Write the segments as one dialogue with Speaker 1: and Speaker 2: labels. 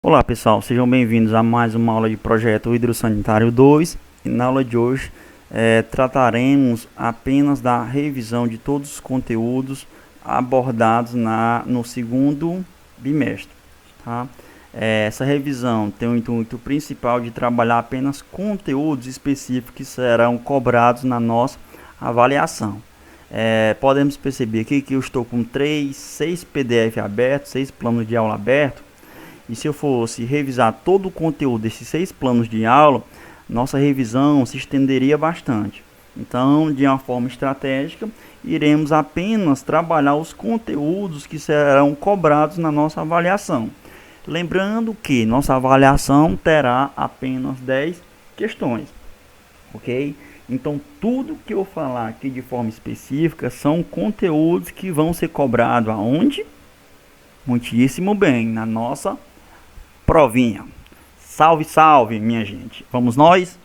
Speaker 1: Olá pessoal, sejam bem-vindos a mais uma aula de projeto Hidrossanitário 2. E na aula de hoje trataremos apenas da revisão de todos os conteúdos abordados no segundo bimestre. Tá? Essa revisão tem o intuito principal de trabalhar apenas conteúdos específicos que serão cobrados na nossa avaliação. Podemos perceber aqui que eu estou com 6 PDF abertos, 6 planos de aula abertos. E se eu fosse revisar todo o conteúdo desses 6 planos de aula, nossa revisão se estenderia bastante. Então, de uma forma estratégica, iremos apenas trabalhar os conteúdos que serão cobrados na nossa avaliação. Lembrando que nossa avaliação terá apenas 10 questões, ok? Então, tudo que eu falar aqui de forma específica são conteúdos que vão ser cobrados aonde? Muitíssimo bem, na nossa provinha. Salve, salve, minha gente. Vamos nós?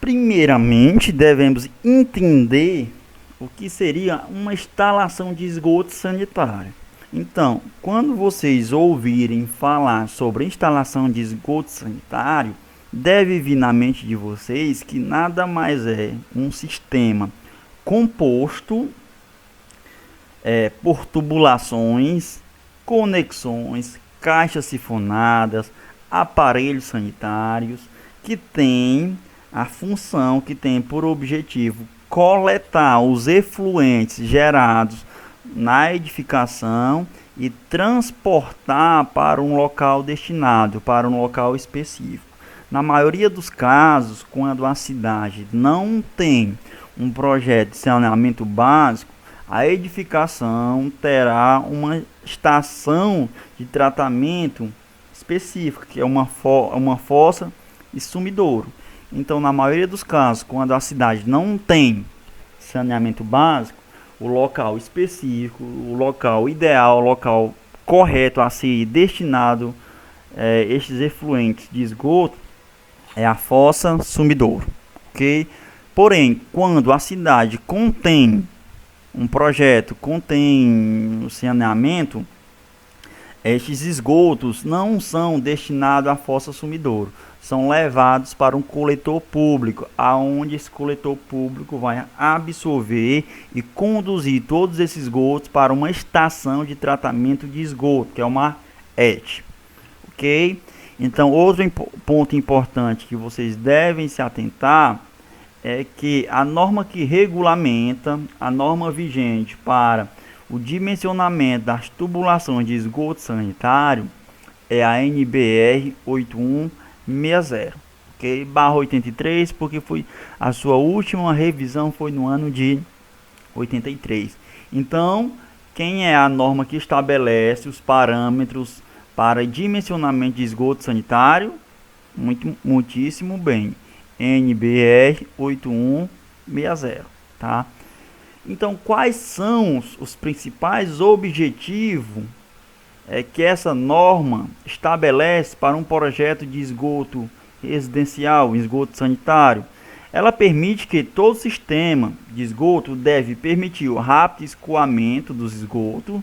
Speaker 1: Primeiramente, devemos entender o que seria uma instalação de esgoto sanitário. Então, quando vocês ouvirem falar sobre instalação de esgoto sanitário, deve vir na mente de vocês que nada mais é um sistema composto por tubulações, conexões, caixas sifonadas, aparelhos sanitários, que tem a função, que tem por objetivo coletar os efluentes gerados na edificação e transportar para um local destinado, para um local específico. Na maioria dos casos, quando a cidade não tem um projeto de saneamento básico, a edificação terá uma estação de tratamento específica, que é uma fossa e sumidouro. Então, na maioria dos casos, quando a cidade não tem saneamento básico, o local específico, o local ideal, o local correto a ser destinado estes efluentes de esgoto é a fossa sumidouro, ok? Porém, quando a cidade contém um projeto, contém o saneamento, estes esgotos não são destinados à fossa sumidouro, são levados para um coletor público, aonde esse coletor público vai absorver e conduzir todos esses esgotos para uma estação de tratamento de esgoto, que é uma ET, ok? Então, outro ponto importante que vocês devem se atentar é que a norma que regulamenta, a norma vigente para o dimensionamento das tubulações de esgoto sanitário é a NBR 8160, ok? Barra 83, porque a sua última revisão foi no ano de 83. Então, quem é a norma que estabelece os parâmetros para dimensionamento de esgoto sanitário? Muitíssimo bem. NBR 8160, tá? Então, quais são os principais objetivos que essa norma estabelece para um projeto de esgoto residencial, esgoto sanitário? Ela permite que todo sistema de esgoto deve permitir o rápido escoamento dos esgotos,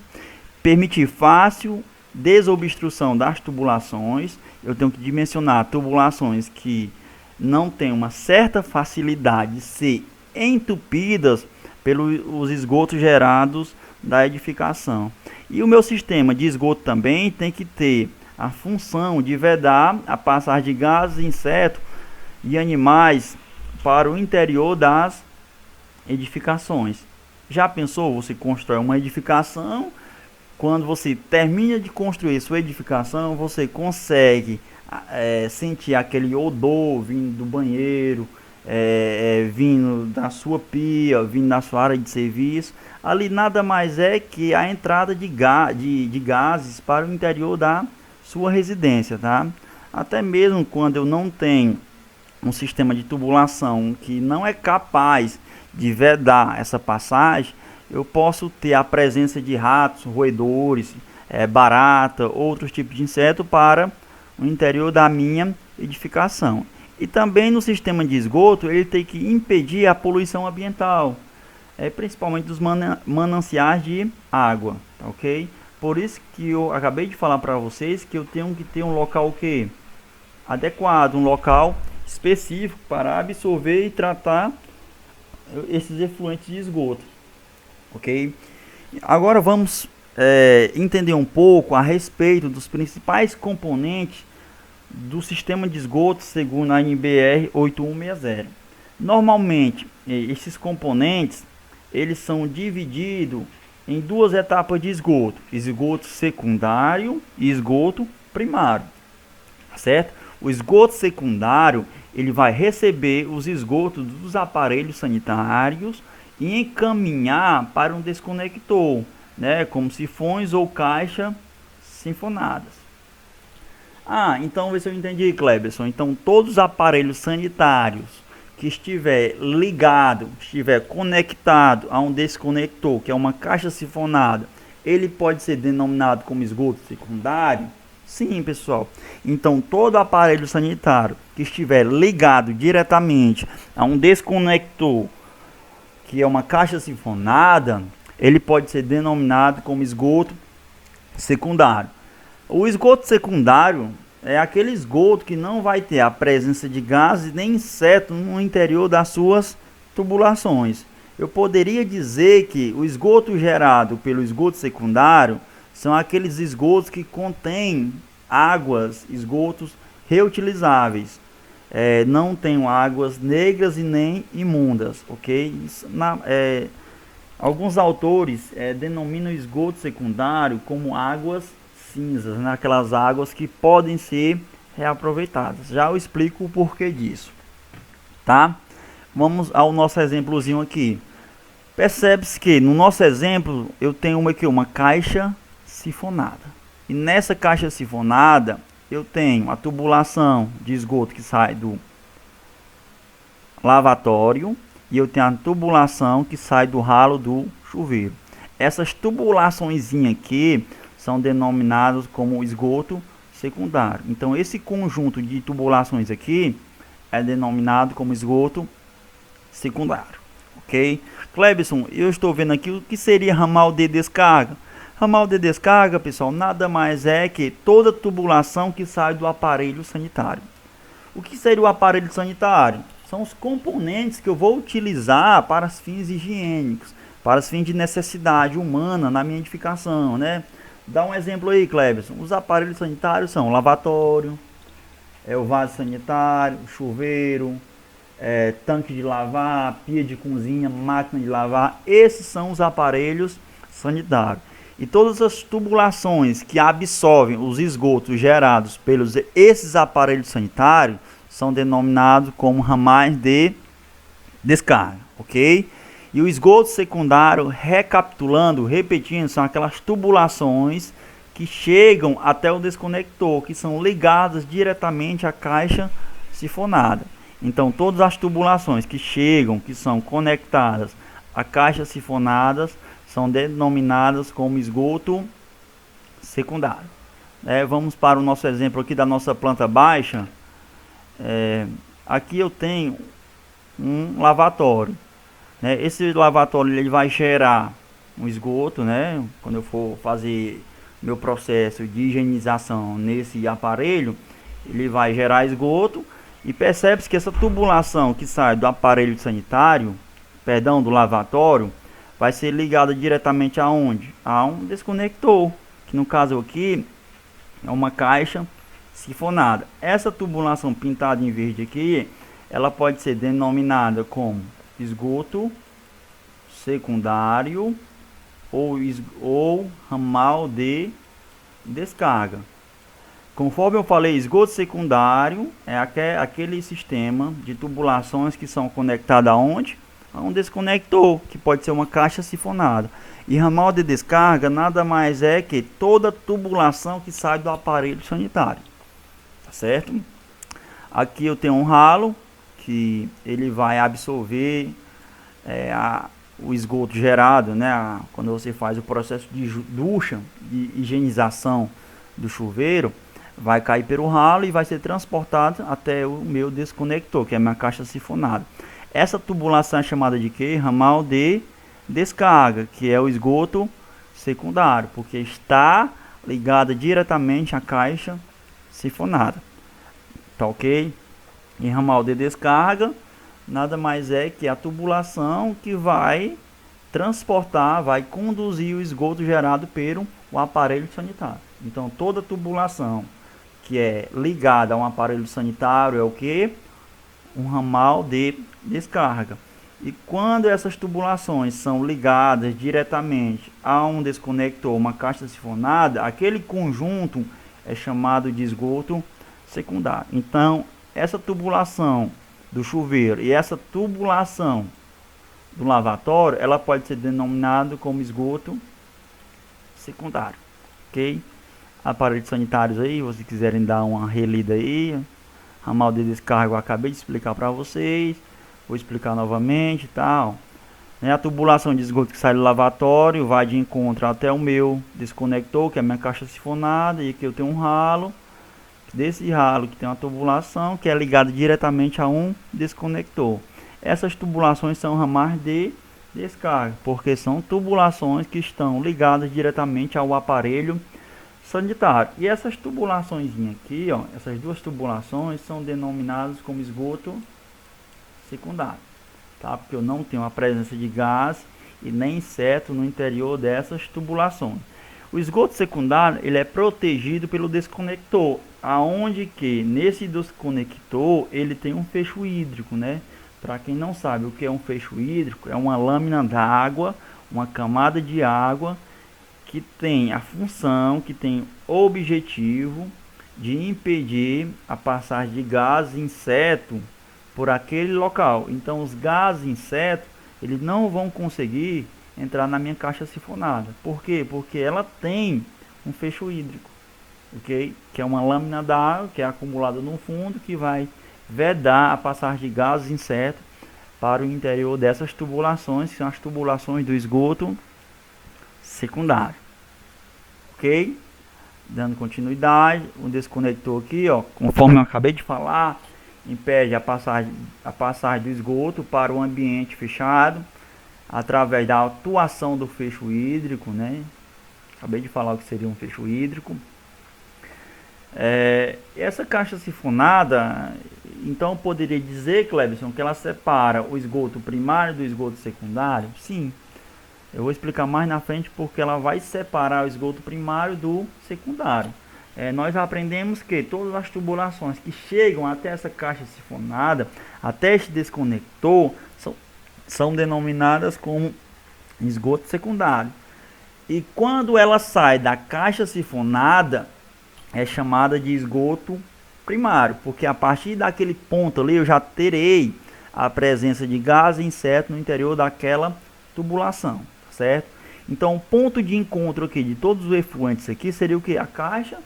Speaker 1: permitir fácil desobstrução das tubulações. Eu tenho que dimensionar tubulações que não tem uma certa facilidade de ser entupidas pelos esgotos gerados da edificação. E o meu sistema de esgoto também tem que ter a função de vedar a passagem de gases, insetos e animais para o interior das edificações. Já pensou você constrói uma edificação? Quando você termina de construir sua edificação, você consegue sentir aquele odor vindo do banheiro, vindo da sua pia, vindo da sua área de serviço. Ali nada mais é que a entrada de gases para o interior da sua residência, tá? Até mesmo quando eu não tenho um sistema de tubulação que não é capaz de vedar essa passagem, eu posso ter a presença de ratos, roedores, barata, outros tipos de inseto para o interior da minha edificação. E também no sistema de esgoto, ele tem que impedir a poluição ambiental, principalmente dos mananciais de água, tá, ok? Por isso que eu acabei de falar para vocês que eu tenho que ter um local que adequado, um local específico para absorver e tratar esses efluentes de esgoto, ok? Agora vamos entender um pouco a respeito dos principais componentes do sistema de esgoto segundo a NBR 8160. Normalmente, esses componentes eles são divididos em duas etapas de esgoto: esgoto secundário e esgoto primário, certo? O esgoto secundário ele vai receber os esgotos dos aparelhos sanitários e encaminhar para um desconector, né, como sifões ou caixa sinfonadas. Então vê se eu entendi, Cleberson. Então todos os aparelhos sanitários que estiver ligado, estiver conectado a um desconector, que é uma caixa sifonada, ele pode ser denominado como esgoto secundário? Sim, pessoal. Então todo aparelho sanitário que estiver ligado diretamente a um desconector, que é uma caixa sifonada, ele pode ser denominado como esgoto secundário. O esgoto secundário é aquele esgoto que não vai ter a presença de gases nem insetos no interior das suas tubulações. Eu poderia dizer que o esgoto gerado pelo esgoto secundário são aqueles esgotos que contêm águas, esgotos reutilizáveis. Não tem águas negras e nem imundas, ok? Alguns autores denominam o esgoto secundário como águas cinzas, naquelas águas que podem ser reaproveitadas. Já eu explico o porquê disso, tá? Vamos ao nosso exemplozinho aqui. Percebe-se que no nosso exemplo eu tenho uma caixa sifonada. E nessa caixa sifonada eu tenho a tubulação de esgoto que sai do lavatório e eu tenho a tubulação que sai do ralo do chuveiro. Essas tubulações aqui são denominadas como esgoto secundário. Então esse conjunto de tubulações aqui é denominado como esgoto secundário, ok? Cleberson, eu estou vendo aqui o que seria ramal de descarga. Ramal de descarga, pessoal, nada mais é que toda tubulação que sai do aparelho sanitário. O que seria o aparelho sanitário? São os componentes que eu vou utilizar para os fins higiênicos, para os fins de necessidade humana na minha edificação, né? Dá um exemplo aí, Cleberson. Os aparelhos sanitários são o lavatório, o vaso sanitário, o chuveiro, tanque de lavar, pia de cozinha, máquina de lavar. Esses são os aparelhos sanitários. E todas as tubulações que absorvem os esgotos gerados pelos esses aparelhos sanitários são denominados como ramais de descarga, ok? E o esgoto secundário, recapitulando, repetindo, são aquelas tubulações que chegam até o desconector, que são ligadas diretamente à caixa sifonada. Então, todas as tubulações que chegam, que são conectadas a caixas sifonadas, são denominadas como esgoto secundário. Vamos para o nosso exemplo aqui da nossa planta baixa. Aqui eu tenho um lavatório. Esse lavatório ele vai gerar um esgoto, né? Quando eu for fazer meu processo de higienização nesse aparelho, ele vai gerar esgoto. E percebe-se que essa tubulação que sai do aparelho sanitário, perdão, do lavatório, vai ser ligada diretamente aonde? A um desconector, que no caso aqui é uma caixa sifonada. Essa tubulação pintada em verde aqui, ela pode ser denominada como esgoto secundário ou ramal de descarga. Conforme eu falei, esgoto secundário é aquele sistema de tubulações que são conectadas aonde? A um desconector, que pode ser uma caixa sifonada. E ramal de descarga nada mais é que toda tubulação que sai do aparelho sanitário. Tá certo? Aqui eu tenho um ralo que ele vai absorver o esgoto gerado, né? Quando você faz o processo de ducha, de higienização do chuveiro, vai cair pelo ralo e vai ser transportado até o meu desconector, que é a minha caixa sifonada. Essa tubulação é chamada de quê? Ramal de descarga, que é o esgoto secundário, porque está ligada diretamente à caixa sifonada, tá ok? E ramal de descarga nada mais é que a tubulação que vai transportar, vai conduzir o esgoto gerado pelo aparelho sanitário. Então toda tubulação que é ligada a um aparelho sanitário é o que? Um ramal de descarga. E quando essas tubulações são ligadas diretamente a um desconector, uma caixa sifonada, aquele conjunto é chamado de esgoto secundário. Então, essa tubulação do chuveiro e essa tubulação do lavatório, ela pode ser denominada como esgoto secundário, ok? Aparelhos sanitários aí, se vocês quiserem dar uma relida aí, ramal de descarga eu acabei de explicar para vocês, vou explicar novamente e tal. A tubulação de esgoto que sai do lavatório vai de encontro até o meu desconector, que é a minha caixa sifonada, e aqui eu tenho um ralo. Desse ralo que tem uma tubulação que é ligada diretamente a um desconector. Essas tubulações são ramais de descarga, porque são tubulações que estão ligadas diretamente ao aparelho sanitário. E essas tubulações aqui, ó, essas duas tubulações são denominadas como esgoto secundário, tá? Porque eu não tenho a presença de gás e nem inseto no interior dessas tubulações. O esgoto secundário ele é protegido pelo desconector, aonde que nesse desconector ele tem um fecho hídrico, né? Para quem não sabe o que é um fecho hídrico, é uma lâmina d'água, uma camada de água que tem a função, que tem o objetivo de impedir a passagem de gás e inseto por aquele local. Então os gases e insetos eles não vão conseguir entrar na minha caixa sifonada. Por quê? Porque ela tem um fecho hídrico, ok? Que é uma lâmina d'água que é acumulada no fundo, que vai vedar a passagem de gases e insetos para o interior dessas tubulações, que são as tubulações do esgoto secundário, ok? Dando continuidade, o desconector aqui, ó, conforme eu acabei de falar, impede a passagem do esgoto para o ambiente fechado através da atuação do fecho hídrico, né? Acabei de falar o que seria um fecho hídrico. Essa caixa sifonada, então eu poderia dizer, Clebson, que ela separa o esgoto primário do esgoto secundário? Sim. Eu vou explicar mais na frente porque ela vai separar o esgoto primário do secundário. Nós aprendemos que todas as tubulações que chegam até essa caixa sifonada, até este desconector, são denominadas como esgoto secundário. E quando ela sai da caixa sifonada, é chamada de esgoto primário, porque a partir daquele ponto ali eu já terei a presença de gás e inseto no interior daquela tubulação, certo? Então o ponto de encontro aqui de todos os efluentes aqui seria o que? A caixa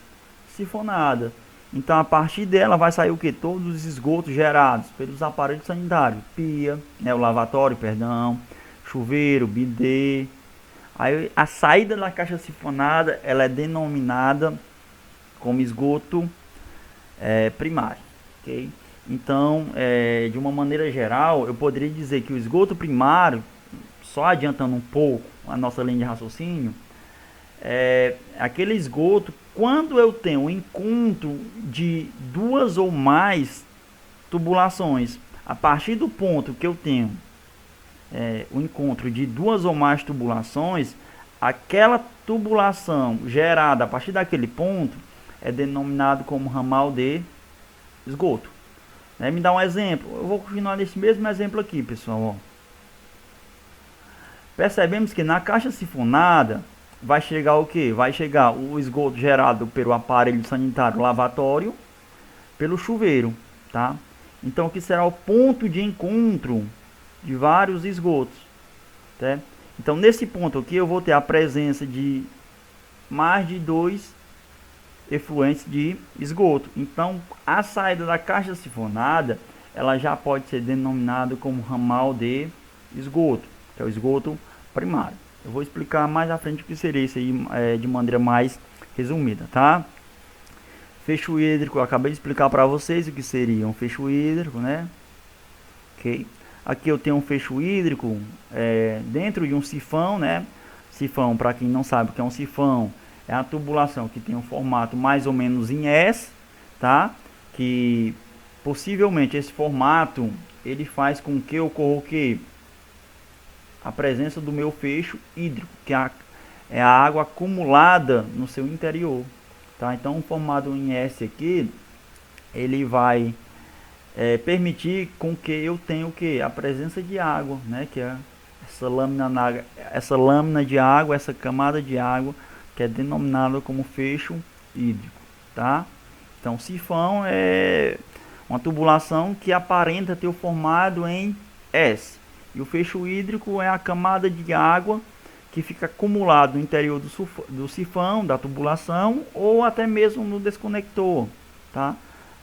Speaker 1: sifonada. Então a partir dela vai sair o que? Todos os esgotos gerados pelos aparelhos sanitários, pia, né, o lavatório, perdão, chuveiro, bidê. Aí a saída da caixa sifonada ela é denominada como esgoto primário, ok? Então, de uma maneira geral, eu poderia dizer que o esgoto primário, só adiantando um pouco a nossa linha de raciocínio, aquele esgoto, quando eu tenho o encontro de duas ou mais tubulações, a partir do ponto que eu tenho o encontro de duas ou mais tubulações, aquela tubulação gerada a partir daquele ponto é denominado como ramal de esgoto. Me dá um exemplo, eu vou continuar nesse mesmo exemplo aqui, pessoal. Ó. Percebemos que na caixa sifonada vai chegar o que? Vai chegar o esgoto gerado pelo aparelho sanitário lavatório, pelo chuveiro, tá? Então, que será o ponto de encontro de vários esgotos, tá? Então, nesse ponto aqui, eu vou ter a presença de mais de 2 efluentes de esgoto. Então, a saída da caixa sifonada, ela já pode ser denominada como ramal de esgoto, que é o esgoto primário. Eu vou explicar mais à frente o que seria isso aí de maneira mais resumida, tá? Fecho hídrico, eu acabei de explicar para vocês o que seria um fecho hídrico, né? Ok. Aqui eu tenho um fecho hídrico dentro de um sifão, né? Sifão, para quem não sabe o que é um sifão, é a tubulação que tem um formato mais ou menos em S, tá? Que possivelmente esse formato ele faz com que ocorra o que? A presença do meu fecho hídrico, que é a água acumulada no seu interior, tá? Então o formato em S aqui, ele vai permitir com que eu tenha o que? A presença de água, né? Que é essa lâmina de água, essa camada de água, que é denominada como fecho hídrico, tá? Então sifão é uma tubulação que aparenta ter o formato em S. E o fecho hídrico é a camada de água que fica acumulado no interior do sifão, da tubulação, ou até mesmo no desconector, tá?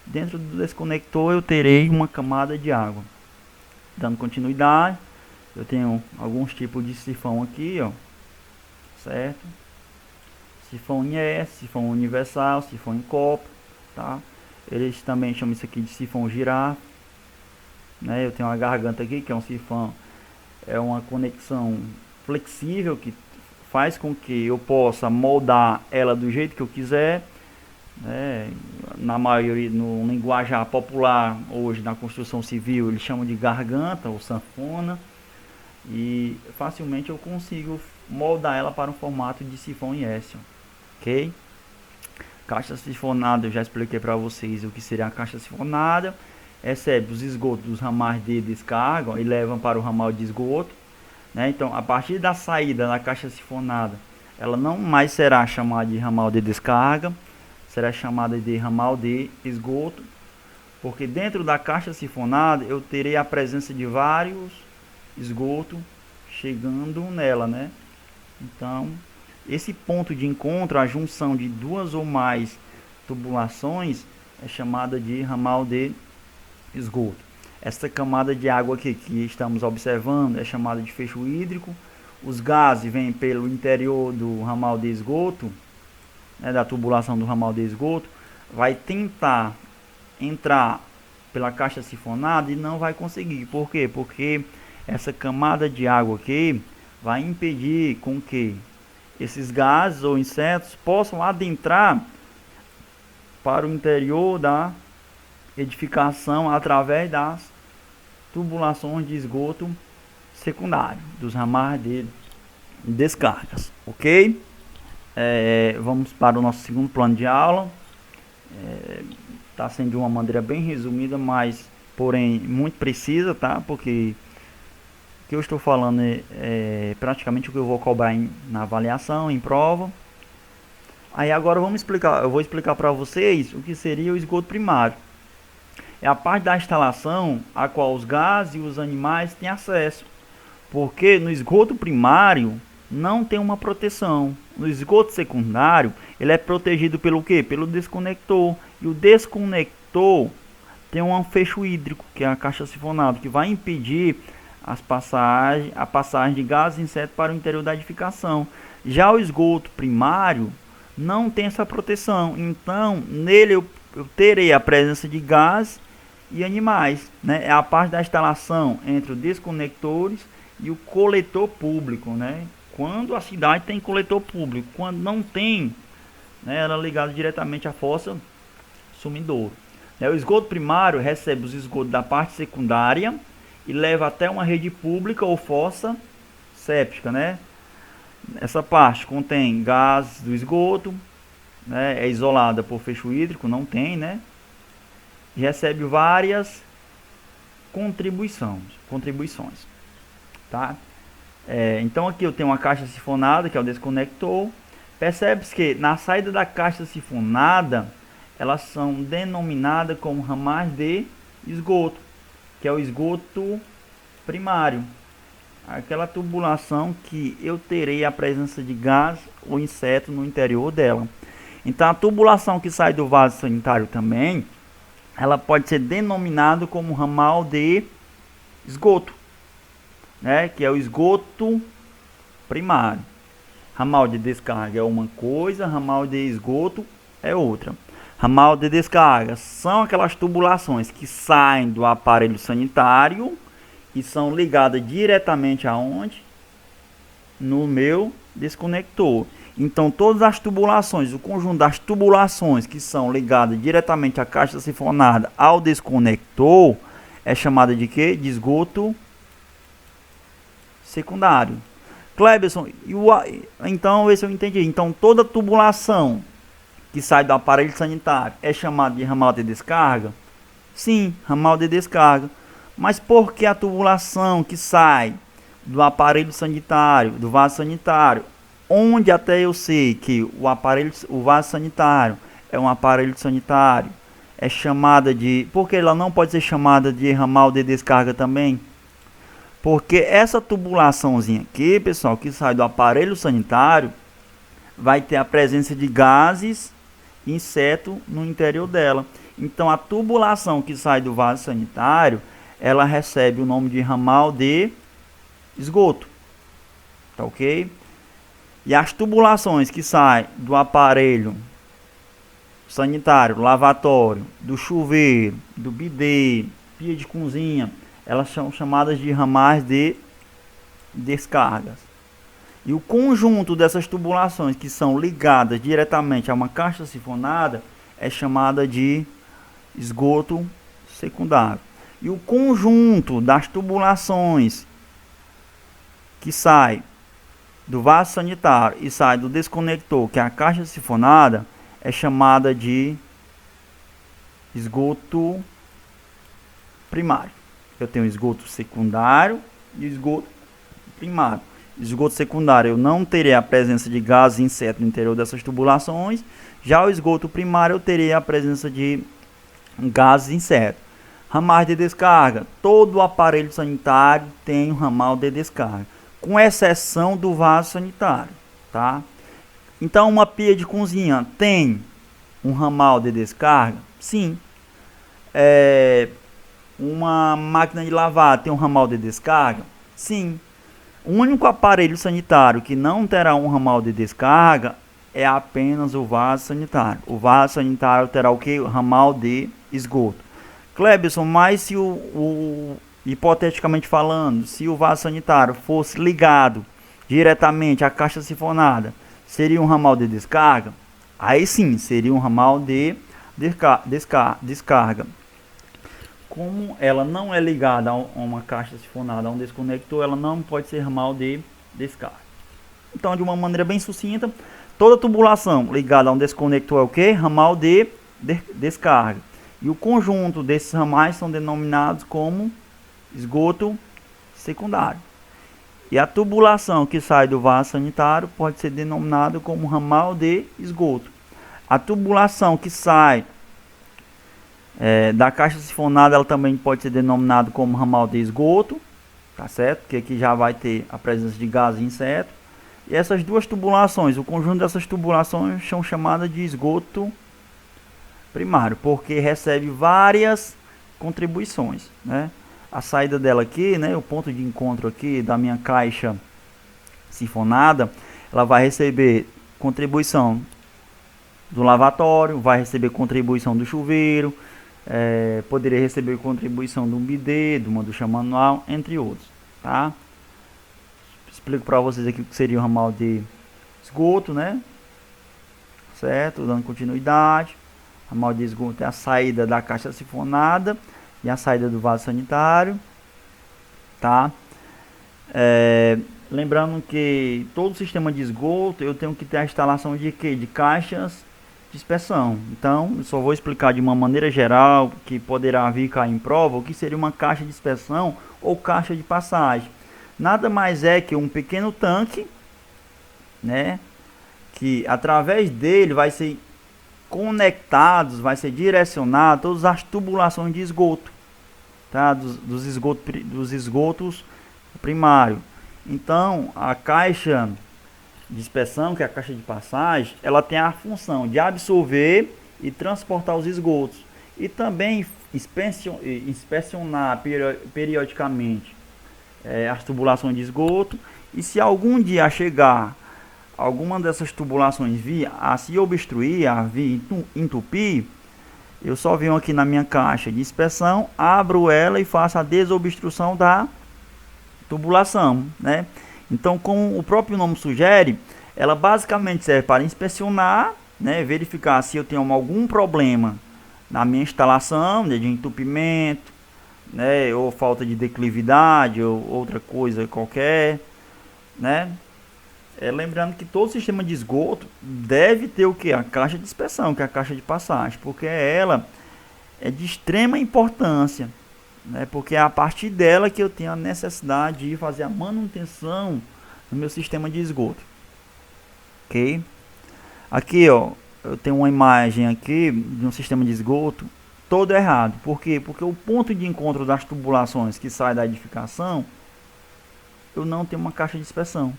Speaker 1: Dentro do desconector eu terei uma camada de água. Dando continuidade, eu tenho alguns tipos de sifão aqui, ó, certo? Sifão em S, sifão universal, sifão em copo, tá? Eles também chamam isso aqui de sifão girafa, né? Eu tenho uma garganta aqui que é um sifão, é uma conexão flexível que faz com que eu possa moldar ela do jeito que eu quiser, né? Na maioria, no linguajar popular hoje na construção civil eles chamam de garganta ou sanfona, e facilmente eu consigo moldar ela para um formato de sifão em S, ok? Caixa sifonada, eu já expliquei para vocês o que seria a caixa sifonada. Recebe os esgotos dos ramais de descarga e levam para o ramal de esgoto, né? Então, a partir da saída da caixa sifonada, ela não mais será chamada de ramal de descarga, será chamada de ramal de esgoto, porque dentro da caixa sifonada eu terei a presença de vários esgotos chegando nela, né? Então, esse ponto de encontro, a junção de duas ou mais tubulações, é chamada de ramal de esgoto. Essa camada de água aqui que estamos observando é chamada de fecho hídrico. Os gases vêm pelo interior do ramal de esgoto, né, da tubulação do ramal de esgoto, vai tentar entrar pela caixa sifonada e não vai conseguir. Por quê? Porque essa camada de água aqui vai impedir com que esses gases ou insetos possam adentrar para o interior da edificação através das tubulações de esgoto secundário, dos ramais de descargas, ok? Vamos para o nosso segundo plano de aula. Está sendo de uma maneira bem resumida, mas porém muito precisa, tá? Porque o que eu estou falando é praticamente o que eu vou cobrar na avaliação, em prova. Aí agora eu vou explicar para vocês o que seria o esgoto primário. É a parte da instalação a qual os gases e os animais têm acesso. Porque no esgoto primário não tem uma proteção. No esgoto secundário, ele é protegido pelo quê? Pelo desconector. E o desconector tem um fecho hídrico, que é a caixa sifonada, que vai impedir a passagem de gases e insetos para o interior da edificação. Já o esgoto primário não tem essa proteção. Então, nele eu terei a presença de gás e animais, né? É a parte da instalação entre os desconectores e o coletor público, né? Quando a cidade tem coletor público, quando não tem, né, ela é ligada diretamente à fossa sumidouro. O esgoto primário recebe os esgotos da parte secundária e leva até uma rede pública ou fossa séptica, né? Essa parte contém gases do esgoto, né? É isolada por fecho hídrico, não tem, né? E recebe várias contribuições, tá? Então aqui eu tenho uma caixa sifonada, que é o desconector. Percebe-se que na saída da caixa sifonada, elas são denominadas como ramais de esgoto, que é o esgoto primário. Aquela tubulação que eu terei a presença de gás ou inseto no interior dela. Então a tubulação que sai do vaso sanitário também, ela pode ser denominada como ramal de esgoto, né? Que é o esgoto primário. Ramal de descarga é uma coisa, ramal de esgoto é outra. Ramal de descarga são aquelas tubulações que saem do aparelho sanitário e são ligadas diretamente aonde? no meu desconector. Então todas as tubulações, o conjunto das tubulações que são ligadas diretamente à caixa sifonada ao desconector é chamada de quê? De esgoto secundário. Cleberson, então vê se eu entendi. Então toda tubulação que sai do aparelho sanitário é chamada de ramal de descarga? Sim, ramal de descarga. Mas por que a tubulação que sai do aparelho sanitário, do vaso sanitário, onde até eu sei que o vaso sanitário é um aparelho sanitário, é chamada de... Por que ela não pode ser chamada de ramal de descarga também? Porque essa tubulaçãozinha aqui, pessoal, que sai do aparelho sanitário, vai ter a presença de gases e inseto no interior dela. Então a tubulação que sai do vaso sanitário, ela recebe o nome de ramal de esgoto. Tá ok? E as tubulações que saem do aparelho sanitário, lavatório, do chuveiro, do bidê, pia de cozinha, elas são chamadas de ramais de descargas. E o conjunto dessas tubulações que são ligadas diretamente a uma caixa sifonada é chamada de esgoto secundário. E o conjunto das tubulações que sai do vaso sanitário e sai do desconector, que é a caixa sifonada, é chamada de esgoto primário. Eu tenho esgoto secundário e esgoto primário. Esgoto secundário, eu não terei a presença de gases e insetos no interior dessas tubulações. Já o esgoto primário, eu terei a presença de gases e insetos. Ramais de descarga. Todo aparelho sanitário tem um ramal de descarga, com exceção do vaso sanitário, tá? Então, uma pia de cozinha tem um ramal de descarga? Sim. Uma máquina de lavar tem um ramal de descarga? Sim. O único aparelho sanitário que não terá um ramal de descarga é apenas o vaso sanitário. O vaso sanitário terá o que? O ramal de esgoto. Cleberson, mas se hipoteticamente falando, se o vaso sanitário fosse ligado diretamente à caixa sifonada, seria um ramal de descarga? Aí sim, seria um ramal de descarga. Como ela não é ligada a uma caixa sifonada, a um desconector, ela não pode ser ramal de descarga. Então, de uma maneira bem sucinta, toda tubulação ligada a um desconector é o que? Ramal de descarga. E o conjunto desses ramais são denominados como esgoto secundário. E a tubulação que sai do vaso sanitário pode ser denominada como ramal de esgoto. A tubulação que sai da caixa sifonada, ela também pode ser denominada como ramal de esgoto, tá certo? Porque aqui já vai ter a presença de gases e insetos. E essas duas tubulações, o conjunto dessas tubulações são chamadas de esgoto primário, porque recebe várias contribuições, né? A saída dela aqui, né, o ponto de encontro aqui da minha caixa sifonada, ela vai receber contribuição do lavatório, vai receber contribuição do chuveiro, poderia receber contribuição do bidê, de uma ducha manual, entre outros, tá? Explico para vocês aqui o que seria o ramal de esgoto, né? Certo? Dando continuidade. Ramal de esgoto é a saída da caixa sifonada e a saída do vaso sanitário, tá? Lembrando que todo sistema de esgoto eu tenho que ter a instalação de quê? De caixas de inspeção. Então, eu só vou explicar de uma maneira geral, que poderá vir cair em prova, o que seria uma caixa de inspeção ou caixa de passagem. Nada mais é que um pequeno tanque, né, que através dele vai ser conectados, vai ser direcionado todas as tubulações de esgoto, tá? dos esgotos primários. Então, a caixa de inspeção, que é a caixa de passagem, ela tem a função de absorver e transportar os esgotos e também inspecionar periodicamente as tubulações de esgoto. E se algum dia chegar alguma dessas tubulações vir a se obstruir, a vir entupir, eu só venho aqui na minha caixa de inspeção, abro ela e faço a desobstrução da tubulação, né? Então, como o próprio nome sugere, ela basicamente serve para inspecionar, né, verificar se eu tenho algum problema na minha instalação, né, de entupimento, né, ou falta de declividade, ou outra coisa qualquer, né. Lembrando que todo sistema de esgoto deve ter o que? A caixa de inspeção, que é a caixa de passagem, porque ela é de extrema importância, né, porque é a partir dela que eu tenho a necessidade de fazer a manutenção no meu sistema de esgoto. Ok? Aqui, ó, eu tenho uma imagem aqui de um sistema de esgoto todo errado. Por quê? Porque o ponto de encontro das tubulações que sai da edificação, eu não tenho uma caixa de inspeção.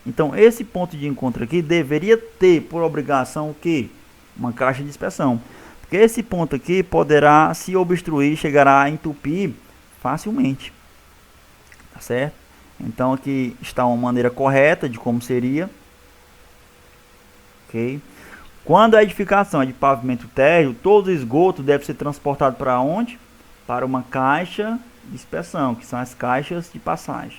Speaker 1: Então, esse ponto de encontro aqui deveria ter por obrigação o quê? Uma caixa de inspeção. Porque esse ponto aqui poderá se obstruir, chegará a entupir facilmente. Tá certo? Então, aqui está uma maneira correta de como seria. Ok? Quando a edificação é de pavimento térreo, todo o esgoto deve ser transportado para onde? Para uma caixa de inspeção, que são as caixas de passagem.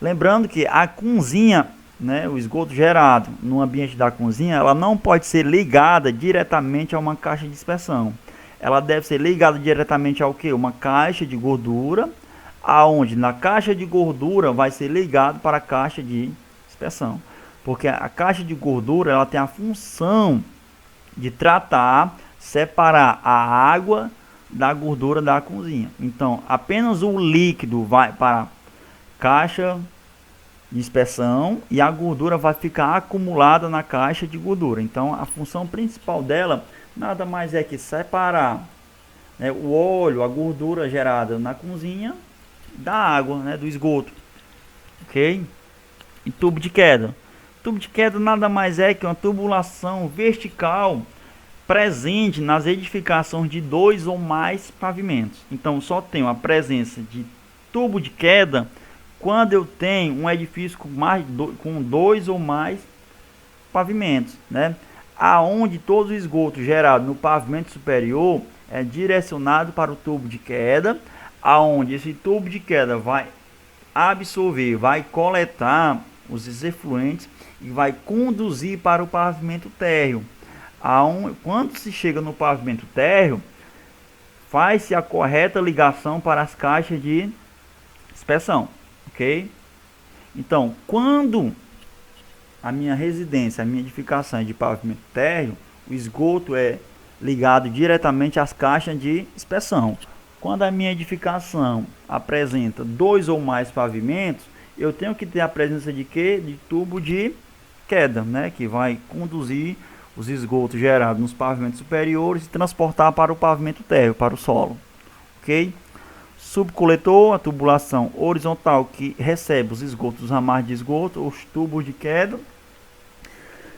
Speaker 1: Lembrando que a cozinha, né, o esgoto gerado no ambiente da cozinha, ela não pode ser ligada diretamente a uma caixa de inspeção. Ela deve ser ligada diretamente ao que? Uma caixa de gordura, aonde na caixa de gordura vai ser ligado para a caixa de inspeção. Porque a caixa de gordura ela tem a função de tratar, separar a água da gordura da cozinha. Então, apenas o líquido vai para a caixa de inspeção e a gordura vai ficar acumulada na caixa de gordura. Então, a função principal dela nada mais é que separar, né, o óleo, a gordura gerada na cozinha da água, né, do esgoto. Ok? E tubo de queda. Tubo de queda nada mais é que uma tubulação vertical presente nas edificações de 2 ou mais pavimentos. Então, só tenho a presença de tubo de queda quando eu tenho um edifício com 2 ou mais pavimentos, né? Aonde todo o esgoto gerado no pavimento superior é direcionado para o tubo de queda, aonde esse tubo de queda vai absorver, vai coletar os efluentes e vai conduzir para o pavimento térreo. Quando se chega no pavimento térreo, faz-se a correta ligação para as caixas de inspeção, ok? Então, quando a minha residência, a minha edificação é de pavimento térreo, o esgoto é ligado diretamente às caixas de inspeção. Quando a minha edificação apresenta 2 ou mais pavimentos, eu tenho que ter a presença de quê? De tubo de queda, né? Que vai conduzir os esgotos gerados nos pavimentos superiores e transportar para o pavimento térreo, para o solo. Ok? Subcoletor, a tubulação horizontal que recebe os esgotos dos ramais de esgoto, os tubos de queda.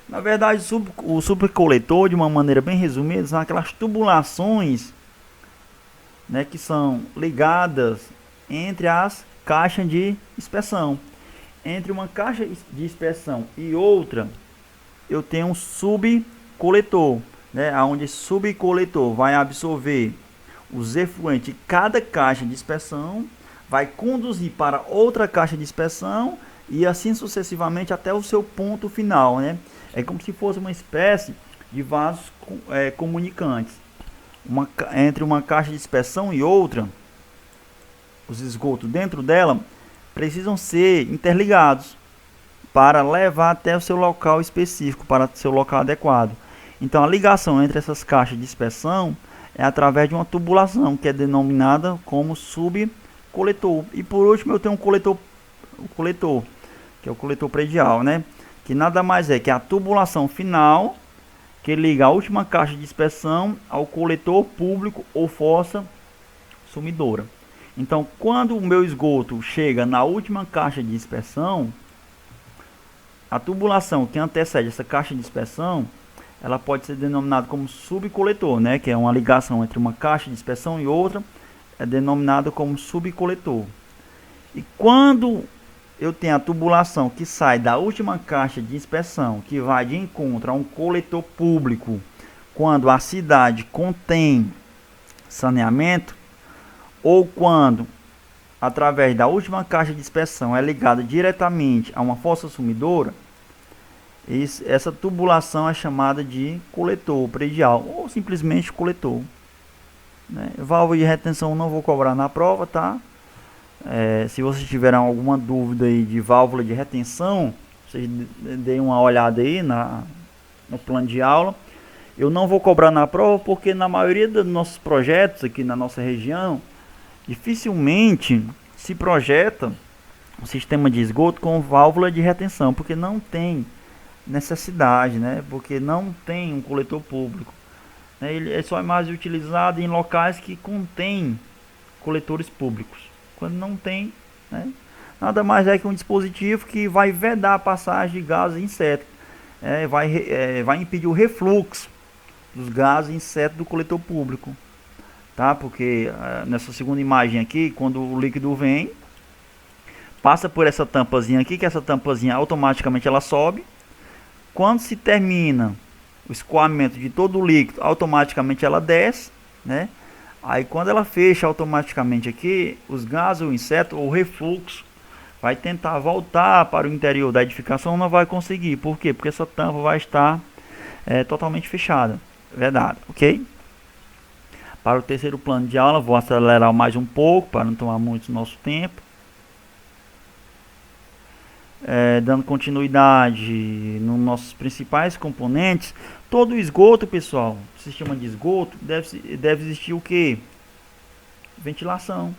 Speaker 1: Na verdade, o subcoletor, de uma maneira bem resumida, são aquelas tubulações, né, que são ligadas entre as caixas de inspeção. Entre uma caixa de inspeção e outra, eu tenho um subcoletor, né, onde esse subcoletor vai absorver os efluentes de cada caixa de inspeção, vai conduzir para outra caixa de inspeção e assim sucessivamente até o seu ponto final, né? É como se fosse uma espécie de vasos comunicantes. Entre uma caixa de inspeção e outra, os esgotos dentro dela precisam ser interligados para levar até o seu local específico, para o seu local adequado. Então, a ligação entre essas caixas de inspeção é através de uma tubulação, que é denominada como subcoletor. E por último, eu tenho o coletor, que é o coletor predial, né? Que nada mais é que a tubulação final que liga a última caixa de inspeção ao coletor público ou fossa sumidora. Então, quando o meu esgoto chega na última caixa de inspeção, a tubulação que antecede essa caixa de inspeção, ela pode ser denominada como subcoletor, né? Que é uma ligação entre uma caixa de inspeção e outra, é denominada como subcoletor. E quando eu tenho a tubulação que sai da última caixa de inspeção, que vai de encontro a um coletor público, quando a cidade contém saneamento, ou quando através da última caixa de dispersão é ligada diretamente a uma fossa sumidora, essa tubulação é chamada de coletor predial ou simplesmente coletor, né? Válvula de retenção não vou cobrar na prova, tá? Se vocês tiverem alguma dúvida aí de válvula de retenção, vocês deem uma olhada aí no plano de aula. Eu não vou cobrar na prova porque na maioria dos nossos projetos aqui na nossa região, dificilmente se projeta um sistema de esgoto com válvula de retenção, porque não tem necessidade, né? Porque não tem um coletor público, né? Ele é só mais utilizado em locais que contém coletores públicos. Quando não tem, né? Nada mais é que um dispositivo que vai vedar a passagem de gases e insetos, vai impedir o refluxo dos gases e insetos do coletor público, tá? Porque nessa segunda imagem aqui, quando o líquido vem, passa por essa tampazinha aqui, que essa tampazinha automaticamente ela sobe. Quando se termina o escoamento de todo o líquido, automaticamente ela desce, né? Aí quando ela fecha automaticamente aqui, os gases, o inseto, o refluxo vai tentar voltar para o interior da edificação, não vai conseguir. Por quê? Porque essa tampa vai estar totalmente fechada, vedada, ok? Para o terceiro plano de aula, vou acelerar mais um pouco para não tomar muito nosso tempo. Dando continuidade nos nossos principais componentes, todo o esgoto, pessoal, sistema de esgoto, deve existir o que? Ventilação.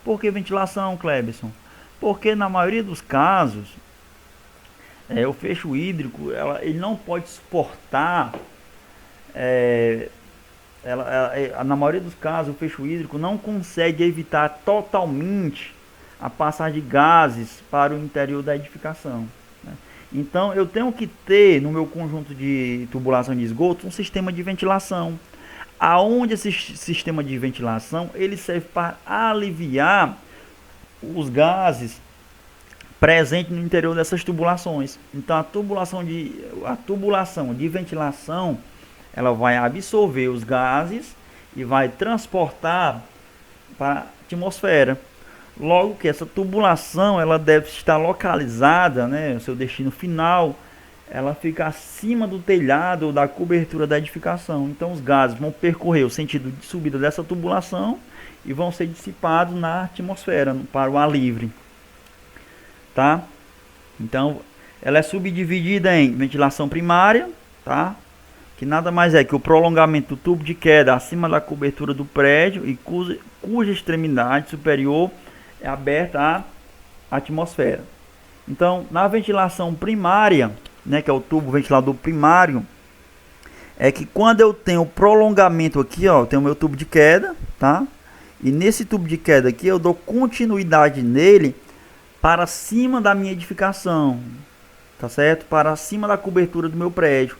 Speaker 1: Por que ventilação, Cleberson? Porque na maioria dos casos, o fecho hídrico, ele não pode suportar, na maioria dos casos, o fecho hídrico não consegue evitar totalmente a passagem de gases para o interior da edificação, né? Então eu tenho que ter no meu conjunto de tubulação de esgoto um sistema de ventilação, aonde esse sistema de ventilação ele serve para aliviar os gases presentes no interior dessas tubulações. Então a tubulação de ventilação ela vai absorver os gases e vai transportar para a atmosfera. Logo que essa tubulação ela deve estar localizada, né, o seu destino final, ela fica acima do telhado ou da cobertura da edificação. Então os gases vão percorrer o sentido de subida dessa tubulação e vão ser dissipados na atmosfera para o ar livre, tá? Então ela é subdividida em ventilação primária, tá? Que nada mais é que o prolongamento do tubo de queda acima da cobertura do prédio e cuja extremidade superior é aberta à atmosfera. Então, na ventilação primária, né, que é o tubo ventilador primário, é que quando eu tenho prolongamento aqui, ó, eu tenho meu tubo de queda, tá? E nesse tubo de queda aqui eu dou continuidade nele para cima da minha edificação, tá certo? Para cima da cobertura do meu prédio.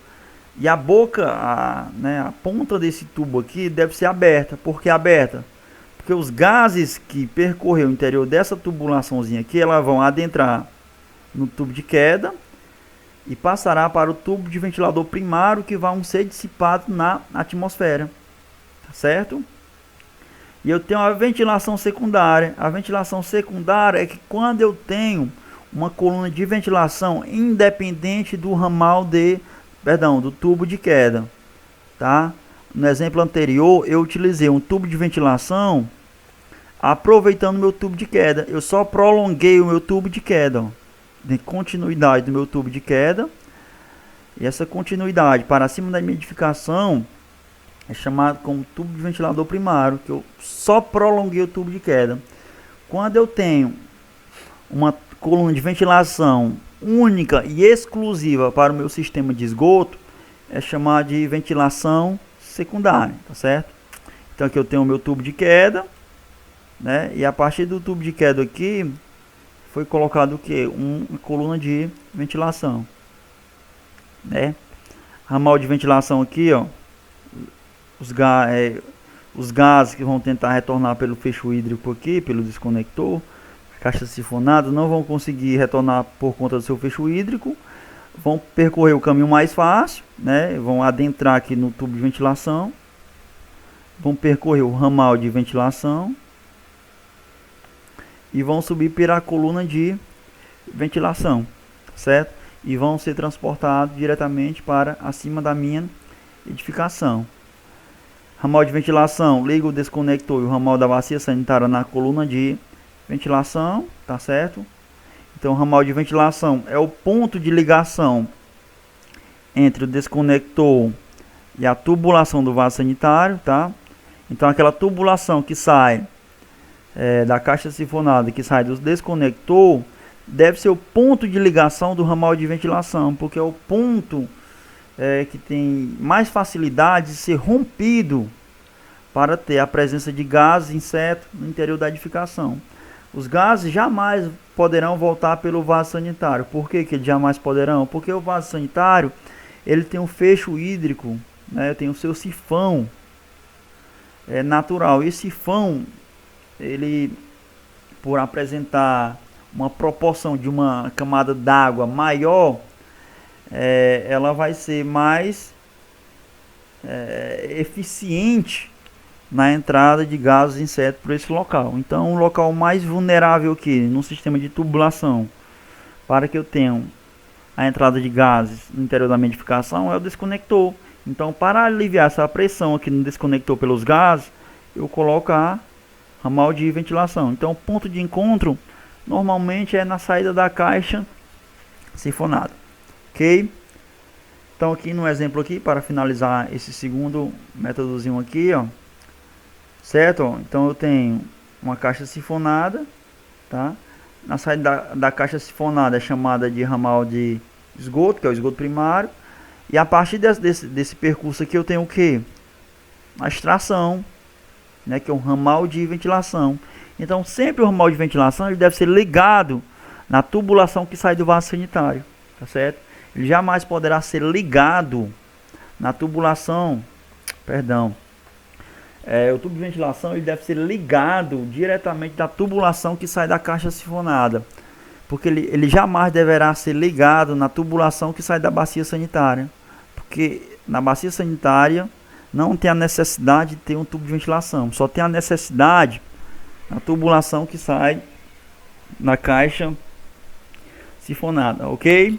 Speaker 1: E a boca, a ponta desse tubo aqui deve ser aberta. Por que aberta? Porque os gases que percorrem o interior dessa tubulaçãozinha aqui, elas vão adentrar no tubo de queda e passará para o tubo de ventilador primário que vão ser dissipados na atmosfera, tá certo? E eu tenho a ventilação secundária. A ventilação secundária é que quando eu tenho uma coluna de ventilação independente do ramal do tubo de queda, tá? No exemplo anterior, eu utilizei um tubo de ventilação aproveitando meu tubo de queda. Eu só prolonguei o meu tubo de queda, ó, de continuidade do meu tubo de queda. E essa continuidade para cima da minha edificação é chamado como tubo de ventilador primário, que eu só prolonguei o tubo de queda. Quando eu tenho uma coluna de ventilação única e exclusiva para o meu sistema de esgoto, é chamado de ventilação secundária, tá certo? Então aqui eu tenho o meu tubo de queda, né? E a partir do tubo de queda aqui foi colocado o que? Uma coluna de ventilação, né? Ramal de ventilação aqui, ó, os gases que vão tentar retornar pelo fecho hídrico aqui, pelo desconector, caixa sifonada, não vão conseguir retornar por conta do seu fecho hídrico, vão percorrer o caminho mais fácil, né? Vão adentrar aqui no tubo de ventilação, vão percorrer o ramal de ventilação, e vão subir pela coluna de ventilação, certo? E vão ser transportados diretamente para acima da minha edificação. Ramal de ventilação, liga o desconector e o ramal da bacia sanitária na coluna de ventilação, tá certo? Então o ramal de ventilação é o ponto de ligação entre o desconector e a tubulação do vaso sanitário, tá? Então aquela tubulação que sai da caixa sifonada, que sai do desconector, deve ser o ponto de ligação do ramal de ventilação, porque é o ponto que tem mais facilidade de ser rompido para ter a presença de gases, insetos no interior da edificação. Os gases jamais poderão voltar pelo vaso sanitário. Por que eles jamais poderão? Porque o vaso sanitário ele tem um fecho hídrico, né? Tem o seu sifão natural. Esse sifão, ele, por apresentar uma proporção de uma camada d'água maior, ela vai ser mais eficiente na entrada de gases e insetos por esse local. Então, o local mais vulnerável aqui no sistema de tubulação para que eu tenha a entrada de gases no interior da minha edificação é o desconector. Então, para aliviar essa pressão aqui no desconector pelos gases, eu coloco a ramal de ventilação. Então, o ponto de encontro normalmente é na saída da caixa sifonada, ok? Então, aqui no exemplo aqui, para finalizar esse segundo métodozinho aqui, ó, certo? Então eu tenho uma caixa sifonada, tá? Na saída da caixa sifonada é chamada de ramal de esgoto, que é o esgoto primário. E a partir desse percurso aqui eu tenho o que? A extração, né? Que é um ramal de ventilação. Então sempre o ramal de ventilação ele deve ser ligado na tubulação que sai do vaso sanitário, tá certo? Ele jamais poderá ser ligado na tubulação, perdão. O tubo de ventilação ele deve ser ligado diretamente da tubulação que sai da caixa sifonada, porque ele jamais deverá ser ligado na tubulação que sai da bacia sanitária, porque na bacia sanitária não tem a necessidade de ter um tubo de ventilação, só tem a necessidade na tubulação que sai da caixa sifonada, ok?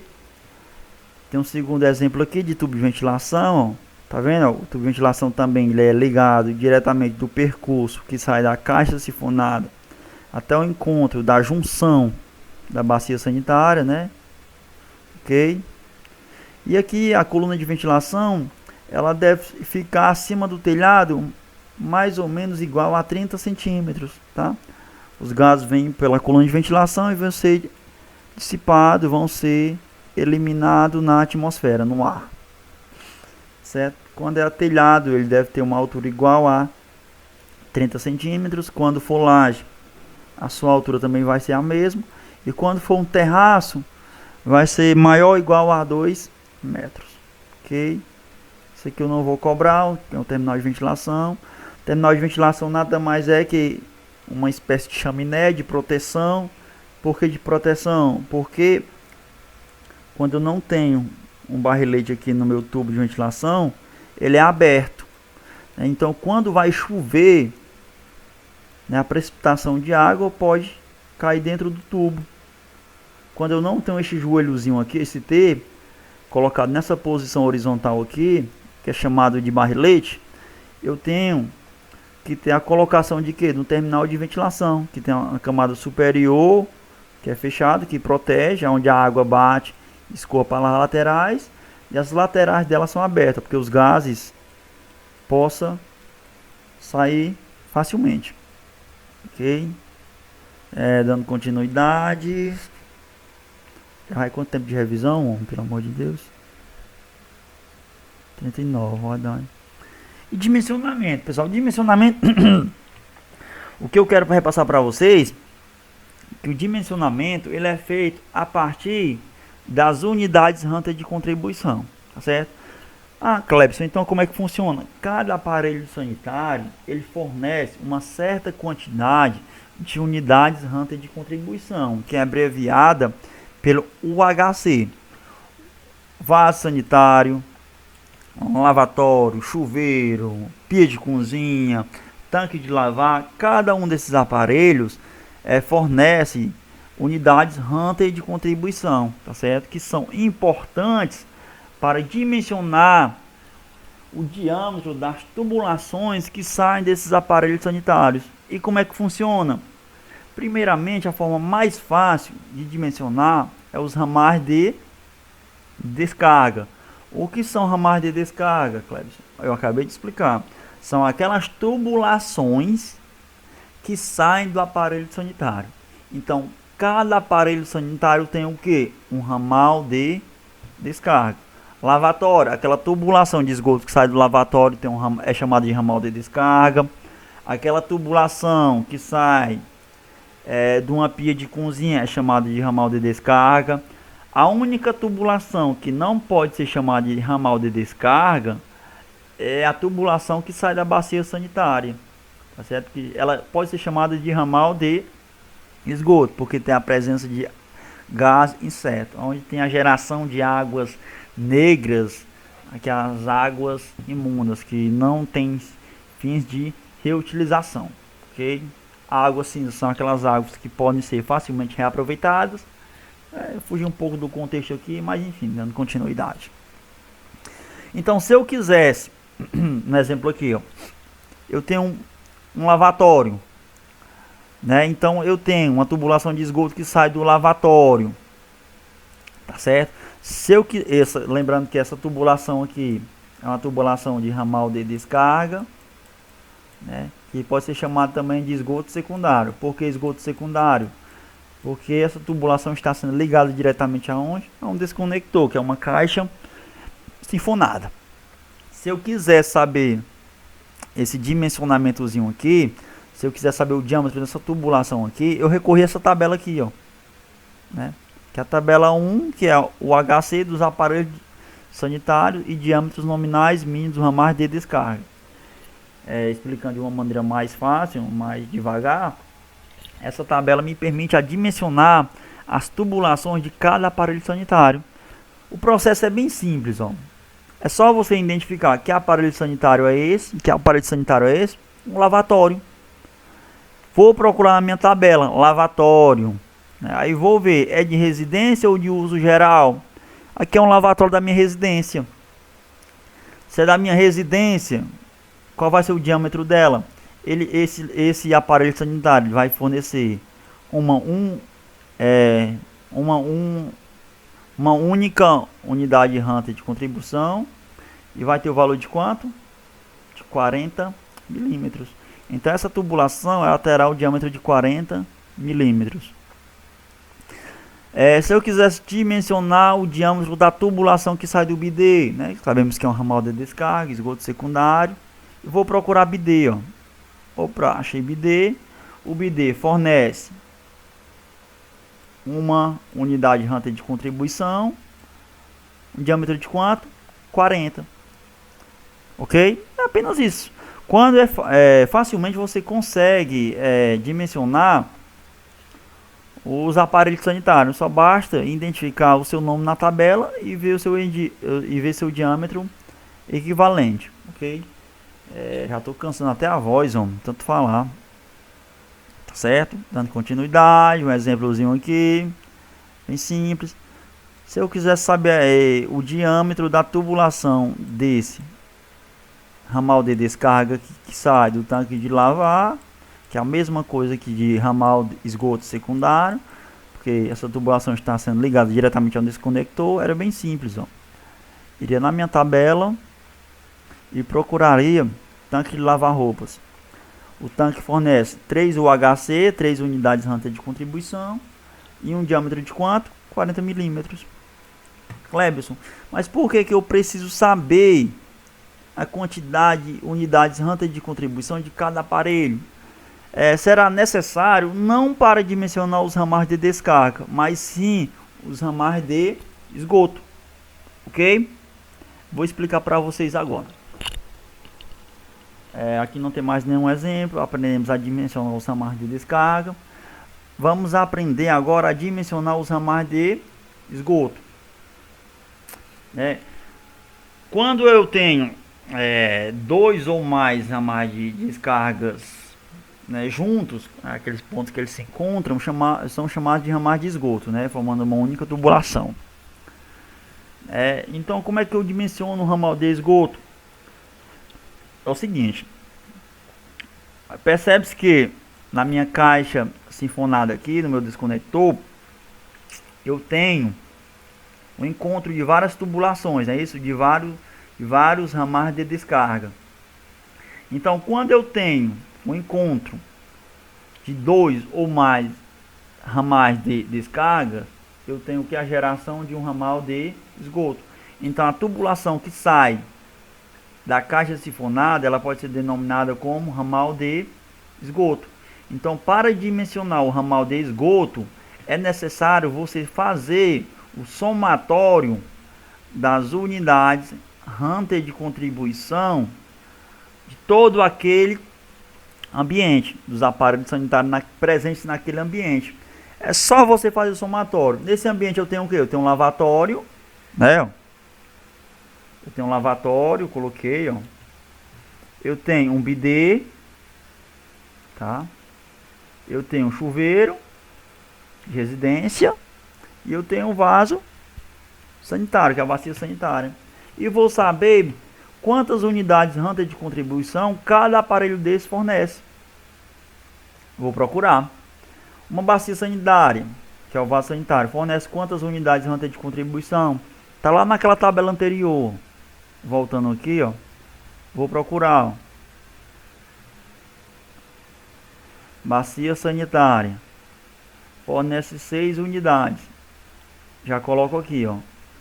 Speaker 1: Tem um segundo exemplo aqui de tubo de ventilação, ó. Tá vendo? O tubo de ventilação também ele é ligado diretamente do percurso que sai da caixa sifonada até o encontro da junção da bacia sanitária, né? Ok? E aqui a coluna de ventilação ela deve ficar acima do telhado mais ou menos igual a 30 centímetros, tá? Os gases vêm pela coluna de ventilação e vão ser dissipados, vão ser eliminados na atmosfera, no ar. Certo? Quando é telhado, ele deve ter uma altura igual a 30 centímetros. Quando for laje, a sua altura também vai ser a mesma. E quando for um terraço, vai ser maior ou igual a 2 metros. Ok? Isso aqui eu não vou cobrar, é o terminal de ventilação. O terminal de ventilação nada mais é que uma espécie de chaminé de proteção. Por que de proteção? Porque quando eu não tenho um barrilete aqui no meu tubo de ventilação, ele é aberto. Então quando vai chover, né, a precipitação de água pode cair dentro do tubo. Quando eu não tenho esse joelhozinho aqui, esse T, colocado nessa posição horizontal aqui, que é chamado de barrilete, eu tenho que ter a colocação de quê? No terminal de ventilação, que tem uma camada superior, que é fechada, que protege, onde a água bate, escoa para as laterais, e as laterais delas são abertas, porque os gases possam sair facilmente. Ok? Dando continuidade. Ai, quanto tempo de revisão, homem, pelo amor de Deus? 39, rodando. E dimensionamento, pessoal. Dimensionamento. O que eu quero repassar para vocês, que o dimensionamento ele é feito a partir das unidades Hunter de contribuição, tá certo? Ah, Clebson, então como é que funciona? Cada aparelho sanitário ele fornece uma certa quantidade de unidades Hunter de contribuição, que é abreviada pelo UHC. Vaso sanitário, um lavatório, chuveiro, pia de cozinha, tanque de lavar. Cada um desses aparelhos fornece unidades Hunter de contribuição, tá certo? Que são importantes para dimensionar o diâmetro das tubulações que saem desses aparelhos sanitários. E como é que funciona? Primeiramente, a forma mais fácil de dimensionar é os ramais de descarga. O que são ramais de descarga, Clebson? Eu acabei de explicar. São aquelas tubulações que saem do aparelho sanitário. Então, cada aparelho sanitário tem o que? Um ramal de descarga. Lavatório, aquela tubulação de esgoto que sai do lavatório tem é chamada de ramal de descarga. Aquela tubulação que sai de uma pia de cozinha é chamada de ramal de descarga. A única tubulação que não pode ser chamada de ramal de descarga é a tubulação que sai da bacia sanitária. Tá certo? Que ela pode ser chamada de ramal de esgoto, porque tem a presença de gás inseto, onde tem a geração de águas negras, aquelas águas imundas que não têm fins de reutilização, ok? Águas cinzas são aquelas águas que podem ser facilmente reaproveitadas. Fugi um pouco do contexto aqui, mas enfim, dando continuidade. Então, se eu quisesse, no exemplo aqui, ó, eu tenho um lavatório, né? Então eu tenho uma tubulação de esgoto que sai do lavatório, tá certo? Lembrando que essa tubulação aqui é uma tubulação de ramal de descarga, né? Que pode ser chamado também de esgoto secundário. Por que esgoto secundário? Porque essa tubulação está sendo ligada diretamente aonde? A um desconector, que é uma caixa sifonada. Se eu quiser saber esse dimensionamentozinho aqui, se eu quiser saber o diâmetro dessa tubulação aqui, eu recorri a essa tabela aqui, ó, né? Que é a tabela 1, que é o HC dos aparelhos sanitários e diâmetros nominais mínimos dos ramais de descarga. Explicando de uma maneira mais fácil, mais devagar, essa tabela me permite dimensionar as tubulações de cada aparelho sanitário. O processo é bem simples, ó. É só você identificar que aparelho sanitário é esse, um lavatório. Vou procurar na minha tabela, lavatório. Aí vou ver, é de residência ou de uso geral? Aqui é um lavatório da minha residência. Se é da minha residência, qual vai ser o diâmetro dela? Esse aparelho sanitário vai fornecer uma única unidade Hunter de contribuição e vai ter o valor de quanto? De 40 milímetros. Então essa tubulação ela terá o diâmetro de 40 milímetros. Se eu quisesse dimensionar o diâmetro da tubulação que sai do bidê, né? Sabemos que é um ramal de descarga, esgoto secundário. Eu vou procurar bidê, ó. Opa, achei bidê. O bidê fornece uma unidade Hunter de contribuição. Um diâmetro de quanto? 40. Ok? É apenas isso. Quando facilmente você consegue dimensionar os aparelhos sanitários, só basta identificar o seu nome na tabela e ver seu diâmetro equivalente, ok? Já estou cansando até a voz, tanto falar, tá certo? Dando continuidade, um exemplozinho aqui, bem simples. Se eu quiser saber o diâmetro da tubulação desse ramal de descarga que sai do tanque de lavar, que é a mesma coisa que de ramal de esgoto secundário, porque essa tubulação está sendo ligada diretamente ao desconector, era bem simples, ó. Iria na minha tabela e procuraria tanque de lavar roupas. O tanque fornece 3 UHC, 3 unidades Hunter de contribuição e um diâmetro de quanto? 40 milímetros. Clebson, mas por que eu preciso saber a quantidade de unidades Hunter de contribuição de cada aparelho? Será necessário não para dimensionar os ramais de descarga, mas sim os ramais de esgoto, ok? Vou explicar para vocês agora. Aqui não tem mais nenhum exemplo, aprendemos a dimensionar os ramais de descarga. Vamos aprender agora a dimensionar os ramais de esgoto. Quando eu tenho 2 ou mais ramais de descargas né, juntos, aqueles pontos que eles se encontram, são chamados de ramais de esgoto, né, formando uma única tubulação. Então, como é que eu dimensiono o ramal de esgoto? É o seguinte, percebe-se que na minha caixa sinfonada aqui, no meu desconector, eu tenho um encontro de várias tubulações, é isso? De vários ramais de descarga. Então, quando eu tenho um encontro de 2 ou mais ramais de descarga, eu tenho que a geração de um ramal de esgoto. Então, a tubulação que sai da caixa sifonada, ela pode ser denominada como ramal de esgoto. Então, para dimensionar o ramal de esgoto, é necessário você fazer o somatório das unidades Hunter de contribuição de todo aquele ambiente, dos aparelhos sanitários presentes naquele ambiente. É só você fazer o somatório. Nesse ambiente eu tenho o quê? Eu tenho um lavatório, né? Eu tenho um lavatório, coloquei, ó. Eu tenho um bidê, tá? Eu tenho um chuveiro de residência e eu tenho um vaso sanitário, que é a bacia sanitária. E vou saber quantas unidades Hunter de contribuição cada aparelho desse fornece. Vou procurar. Uma bacia sanitária, que é o vaso sanitário, fornece quantas unidades Hunter de contribuição? Tá lá naquela tabela anterior. Voltando aqui, ó. Vou procurar, ó. Bacia sanitária. Fornece 6 unidades. Já coloco aqui, ó.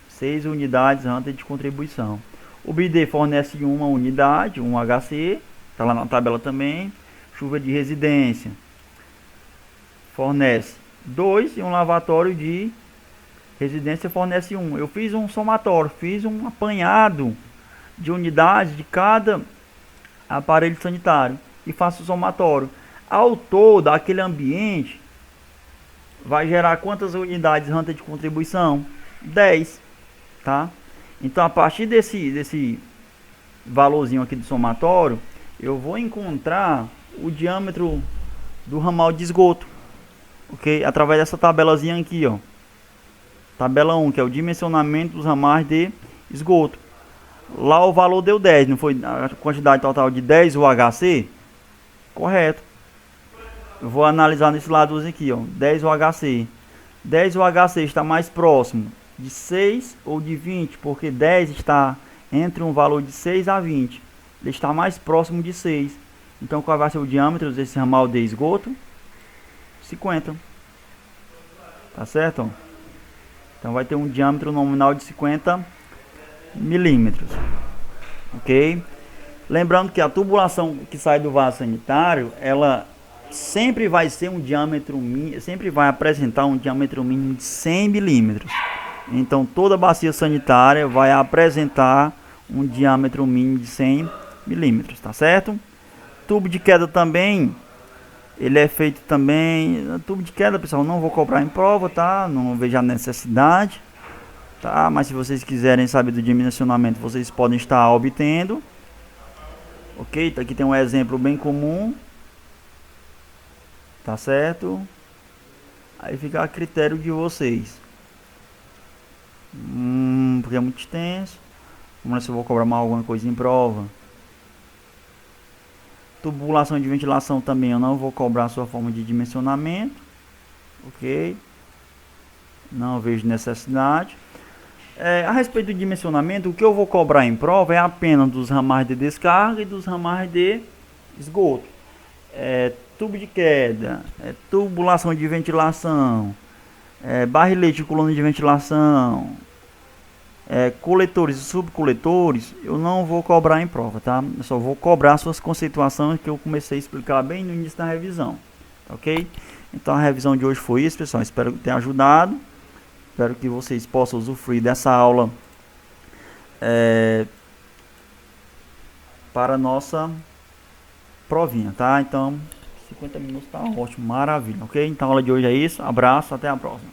Speaker 1: 6 unidades Hunter de contribuição. O bidê fornece uma unidade, um HC. Tá lá na tabela também. Chuva de residência fornece 2 e um lavatório de residência fornece 1. Eu fiz um somatório, fiz um apanhado de unidades de cada aparelho sanitário e faço o somatório. Ao todo, aquele ambiente vai gerar quantas unidades Hunter de contribuição? 10, tá? Então, a partir desse valorzinho aqui do somatório, eu vou encontrar o diâmetro do ramal de esgoto, ok? Através dessa tabelazinha aqui, ó. Tabela 1, que é o dimensionamento dos ramais de esgoto. Lá o valor deu 10, não foi a quantidade total de 10 UHC? Correto. Eu vou analisar nesse lado aqui, ó. 10 UHC. 10 UHC está mais próximo de 6 ou de 20, porque 10 está entre um valor de 6 a 20. Ele está mais próximo de 6. Então, qual vai ser o diâmetro desse ramal de esgoto? 50. Tá certo? Então, vai ter um diâmetro nominal de 50 milímetros. Ok? Lembrando que a tubulação que sai do vaso sanitário, ela sempre vai ser um diâmetro mínimo, sempre vai apresentar um diâmetro mínimo de 100 milímetros. Então, toda bacia sanitária vai apresentar um diâmetro mínimo de 100 milímetros, tá certo? Tubo de queda também, ele é feito também, tubo de queda, pessoal, não vou cobrar em prova, tá? Não vejo a necessidade, tá? Mas se vocês quiserem saber do dimensionamento, vocês podem estar obtendo. Ok? Então, aqui tem um exemplo bem comum, tá certo? Aí fica a critério de vocês. Porque é muito extenso. Vamos ver se eu vou cobrar mais alguma coisa em prova. Tubulação de ventilação também eu não vou cobrar a sua forma de dimensionamento. Ok? Não vejo necessidade. A respeito do dimensionamento, o que eu vou cobrar em prova é apenas dos ramais de descarga e dos ramais de esgoto. Tubo de queda, tubulação de ventilação, barrilete de coluna de ventilação, coletores e subcoletores, eu não vou cobrar em prova, tá? Eu só vou cobrar suas conceituações que eu comecei a explicar bem no início da revisão, ok? Então a revisão de hoje foi isso, pessoal. Espero que tenha ajudado. Espero que vocês possam usufruir dessa aula para a nossa provinha, tá? Então, 50 minutos tá ótimo, maravilha, ok? Então a aula de hoje é isso. Abraço, até a próxima.